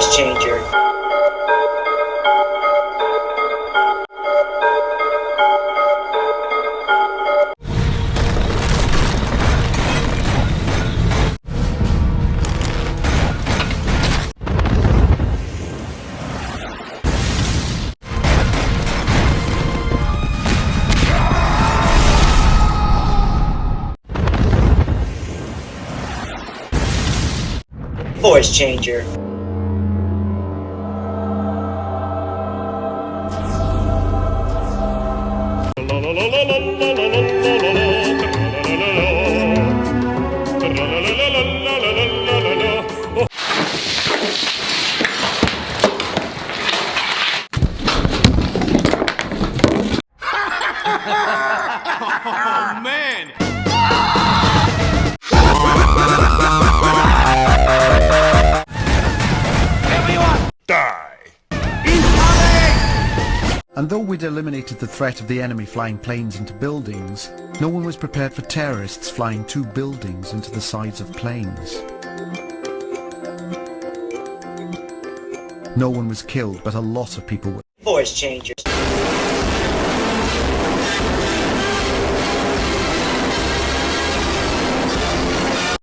Voice changer. Voice changer. Oh man! And though we'd eliminated the threat of the enemy flying planes into buildings, no one was prepared for terrorists flying 2 buildings into the sides of planes. No one was killed, but a lot of people were. Voice changers.